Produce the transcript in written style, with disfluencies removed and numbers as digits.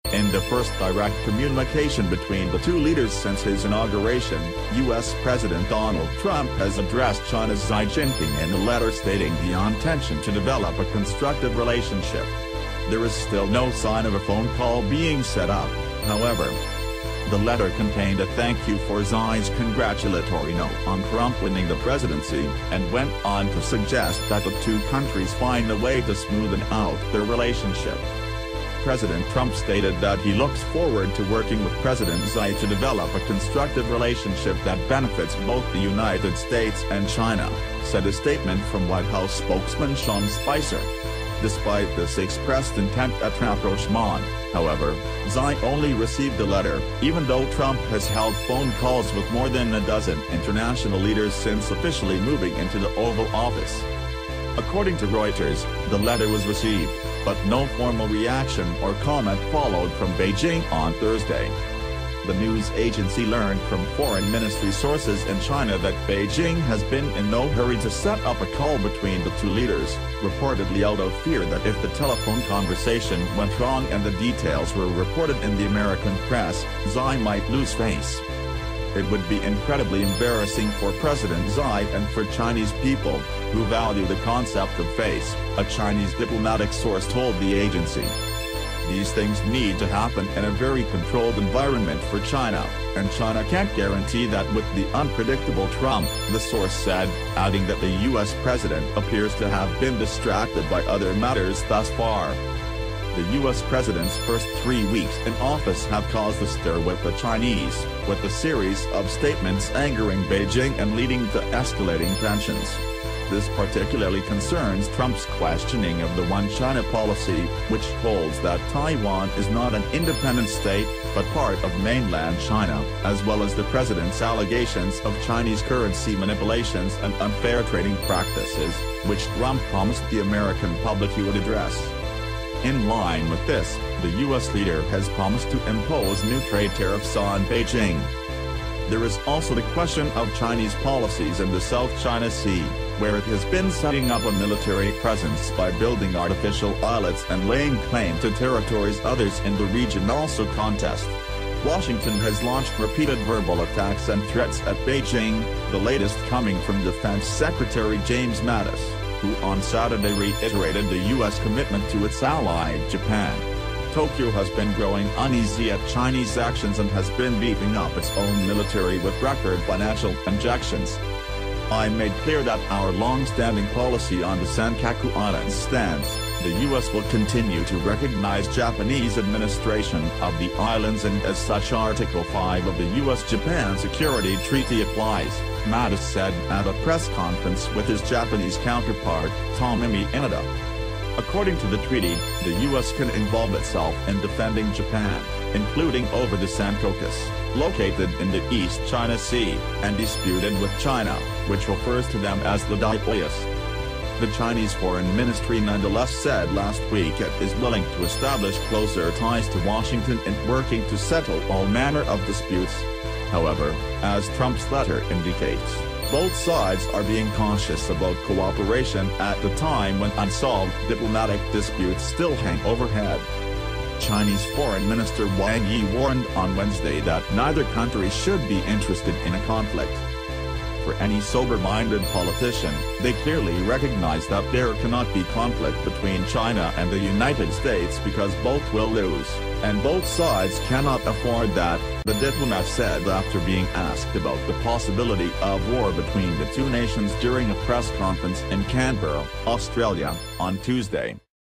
In the first direct communication between the two leaders since his inauguration, U.S. President Donald Trump has addressed China's Xi Jinping in a letter stating the intention to develop a constructive relationship. There is still no sign of a phone call being set up, however. The letter contained a thank you for Xi's congratulatory note on Trump winning the presidency, and went on to suggest that the two countries find a way to smoothen out their relationship. President Trump stated that he looks forward to working with President Xi to develop a constructive relationship that benefits both the United States and China, said a statement from White House spokesman Sean Spicer. Despite this expressed intent at rapprochement, however, Xi only received the letter, even though Trump has held phone calls with more than a dozen international leaders since officially moving into the Oval Office. According to Reuters, the letter was received, but no formal reaction or comment followed from Beijing on Thursday. The news agency learned from foreign ministry sources in China that Beijing has been in no hurry to set up a call between the two leaders, reportedly out of fear that if the telephone conversation went wrong and the details were reported in the American press, Xi might lose face. It would be incredibly embarrassing for President Xi and for Chinese people, who value the concept of face, a Chinese diplomatic source told the agency. These things need to happen in a very controlled environment for China, and China can't guarantee that with the unpredictable Trump, the source said, adding that the U.S. president appears to have been distracted by other matters thus far. The U.S. president's first 3 weeks in office have caused a stir with the Chinese, with a series of statements angering Beijing and leading to escalating tensions. This particularly concerns Trump's questioning of the One China policy, which holds that Taiwan is not an independent state, but part of mainland China, as well as the president's allegations of Chinese currency manipulations and unfair trading practices, which Trump promised the American public he would address. In line with this, the U.S. leader has promised to impose new trade tariffs on Beijing. There is also the question of Chinese policies in the South China Sea, where it has been setting up a military presence by building artificial islets and laying claim to territories others in the region also contest. Washington has launched repeated verbal attacks and threats at Beijing, the latest coming from Defense Secretary James Mattis, who on Saturday reiterated the U.S. commitment to its ally Japan. Tokyo has been growing uneasy at Chinese actions and has been beefing up its own military with record financial injections. I made clear that our long-standing policy on the Senkaku Islands stands. The U.S. will continue to recognize Japanese administration of the islands, and as such Article 5 of the U.S.-Japan Security Treaty applies, Mattis said at a press conference with his Japanese counterpart, Tomomi Inada. According to the treaty, the U.S. can involve itself in defending Japan, including over the Senkakus, located in the East China Sea, and disputed with China, which refers to them as the Dipoyas. The Chinese Foreign Ministry nonetheless said last week it is willing to establish closer ties to Washington in working to settle all manner of disputes. However, as Trump's letter indicates, both sides are being cautious about cooperation at the time when unsolved diplomatic disputes still hang overhead. Chinese Foreign Minister Wang Yi warned on Wednesday that neither country should be interested in a conflict. For any sober-minded politician, they clearly recognize that there cannot be conflict between China and the United States because both will lose, and both sides cannot afford that, the diplomat said after being asked about the possibility of war between the two nations during a press conference in Canberra, Australia, on Tuesday.